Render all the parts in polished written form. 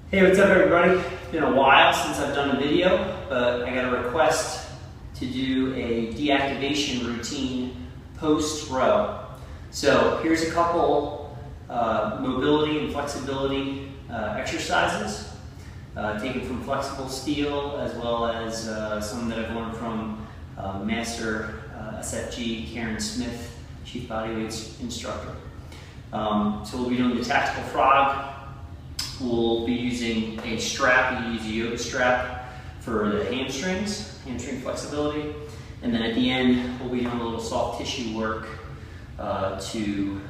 Hey, what's up everybody? It's been a while since I've done a video, but I got a request to do a deactivation routine post-row. So here's a couple mobility and flexibility exercises taken from flexible steel, as well as some that I've learned from Master SFG Karen Smith, Chief Bodyweights Instructor. So we'll be doing the tactical frog. We'll be using a strap. You use a yoga strap for the hamstring flexibility. And then at the end, we'll be doing a little soft tissue work to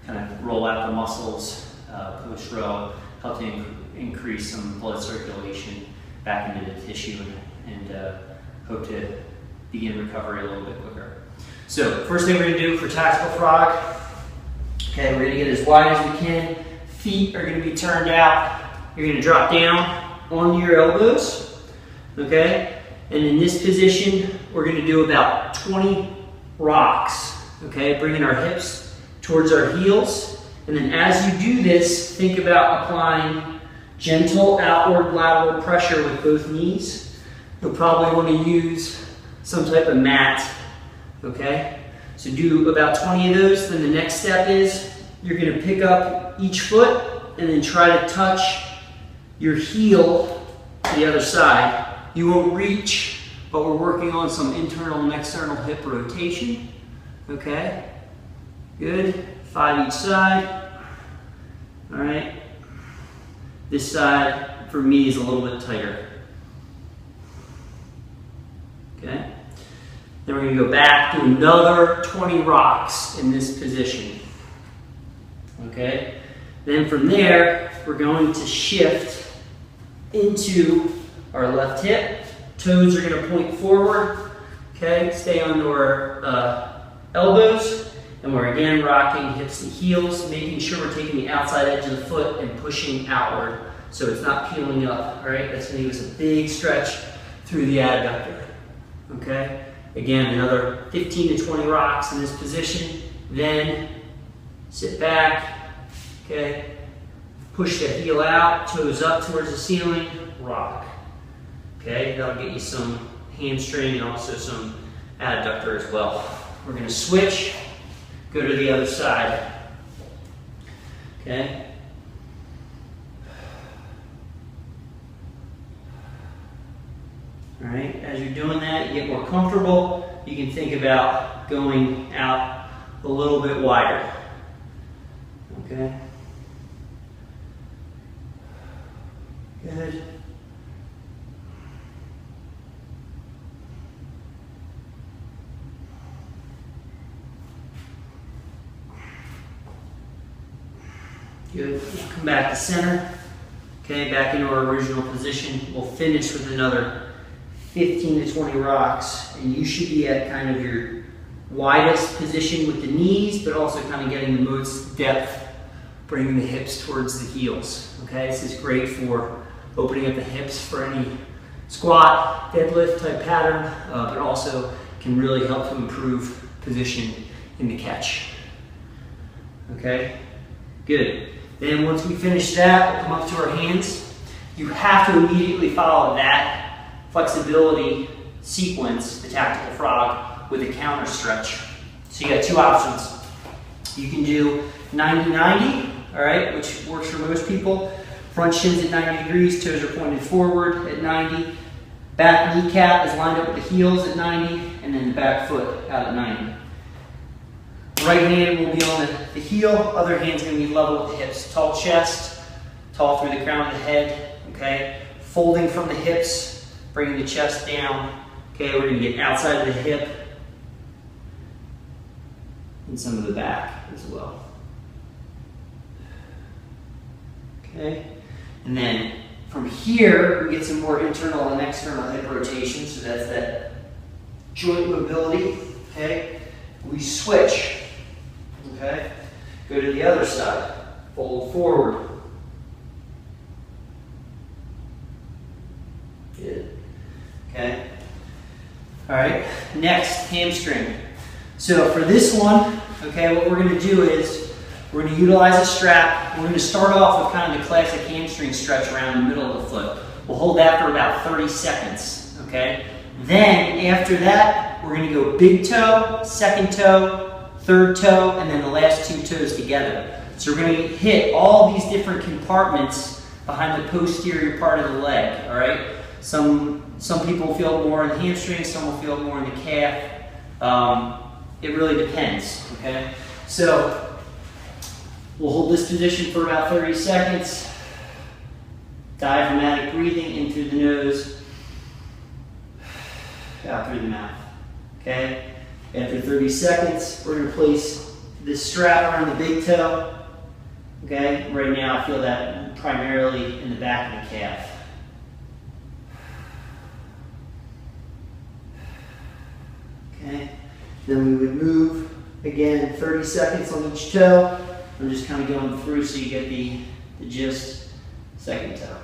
kind of roll out the muscles post-row, help to increase some blood circulation back into the tissue and hope to begin recovery a little bit quicker. So first thing we're going to do for tactical frog, okay, we're going to get as wide as we can. Feet are going to be turned out. You're going to drop down onto your elbows, okay? And in this position, we're going to do about 20 rocks, okay? Bringing our hips towards our heels. And then as you do this, think about applying gentle outward lateral pressure with both knees. You'll probably want to use some type of mat, okay? So do about 20 of those. Then the next step is you're going to pick up each foot and then try to touch your heel to the other side. You won't reach, but we're working on some internal and external hip rotation. Okay, good. 5 each side. All right. This side for me is a little bit tighter. Okay. Then we're going to go back to another 20 rocks in this position. Okay. Then from there, we're going to shift into our left hip. Toes are going to point forward. Okay, stay onto our elbows. And we're again rocking hips to heels, making sure we're taking the outside edge of the foot and pushing outward so it's not peeling up. All right, that's going to give us a big stretch through the adductor. Okay, again, another 15 to 20 rocks in this position. Then sit back. Okay, push the heel out, toes up towards the ceiling, rock. Okay, that'll get you some hamstring and also some adductor as well. We're going to switch, go to the other side. Okay. All right, as you're doing that, you get more comfortable. You can think about going out a little bit wider. Okay. Good. Good. We'll come back to center. Okay, back into our original position. We'll finish with another 15 to 20 rocks, and you should be at kind of your widest position with the knees, but also kind of getting the most depth, bringing the hips towards the heels. Okay, this is great for opening up the hips for any squat, deadlift type pattern, but also can really help to improve position in the catch. Okay, good. Then once we finish that, we'll come up to our hands. You have to immediately follow that flexibility sequence, the tactical frog, with a counter stretch. So you got two options. You can do 90-90, all right, which works for most people. Front shin's at 90 degrees, toes are pointed forward at 90. Back kneecap is lined up with the heels at 90, and then the back foot out at 90. Right hand will be on the heel, other hand's gonna be level with the hips. Tall chest, tall through the crown of the head, okay? Folding from the hips, bringing the chest down. Okay, we're gonna get outside of the hip and some of the back as well. Okay, and then from here, we get some more internal and external hip rotation, so that's that joint mobility, okay? We switch, okay? Go to the other side, fold forward. Good, okay? All right, next, hamstring. So for this one, okay, what we're gonna do is we're going to utilize a strap. We're going to start off with kind of the classic hamstring stretch around the middle of the foot. We'll hold that for about 30 seconds, okay? Then, after that, we're going to go big toe, second toe, third toe, and then the last two toes together. So we're going to hit all these different compartments behind the posterior part of the leg, all right? Some people feel it more in the hamstring, some will feel it more in the calf. It really depends, okay? So we'll hold this position for about 30 seconds. Diaphragmatic breathing in through the nose, out through the mouth, okay? After 30 seconds, we're going to place this strap around the big toe, okay? Right now I feel that primarily in the back of the calf. Okay, then we would move, again, 30 seconds on each toe. I'm just kind of going through so you get the gist. Second toe.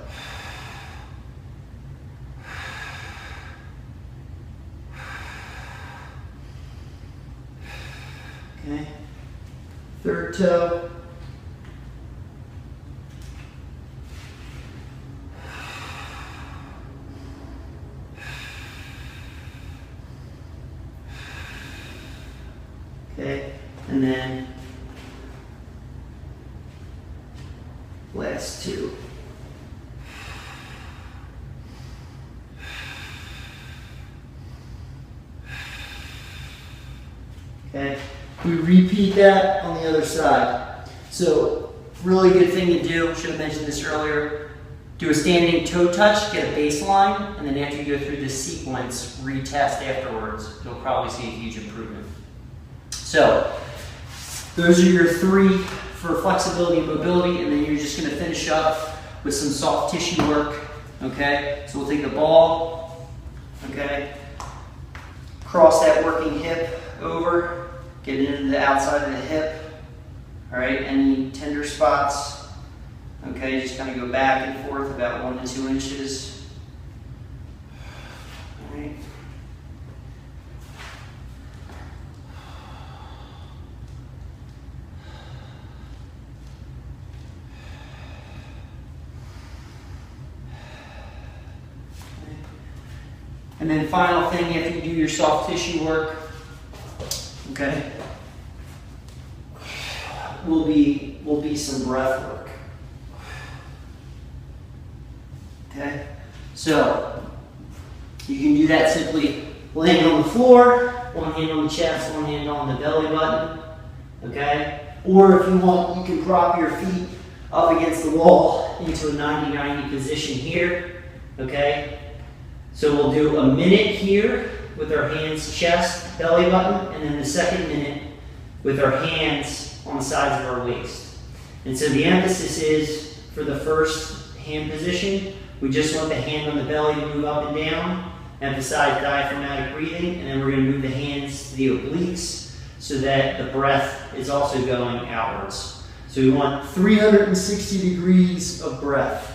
Okay, third toe. Okay, and then last two. Okay, we repeat that on the other side. So, really good thing to do, should have mentioned this earlier, do a standing toe touch, get a baseline, and then after you go through this sequence, retest afterwards. You'll probably see a huge improvement. So, those are your three for flexibility and mobility, and then you're just going to finish up with some soft tissue work, okay? So we'll take the ball, okay, cross that working hip over, get it into the outside of the hip, all right? Any tender spots, okay, just kind of go back and forth about 1 to 2 inches, all right? And then final thing, after you do your soft tissue work, okay, will be some breath work. Okay? So you can do that simply laying on the floor, one hand on the chest, one hand on the belly button. Okay? Or if you want, you can prop your feet up against the wall into a 90-90 position here. Okay? So we'll do a minute here with our hands, chest, belly button, and then the second minute with our hands on the sides of our waist. And so the emphasis is, for the first hand position, we just want the hand on the belly to move up and down, emphasize diaphragmatic breathing, and then we're going to move the hands to the obliques so that the breath is also going outwards. So we want 360 degrees of breath.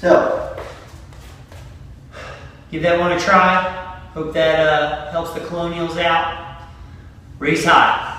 So, give that one a try. Hope that helps the colonials out. Raise high.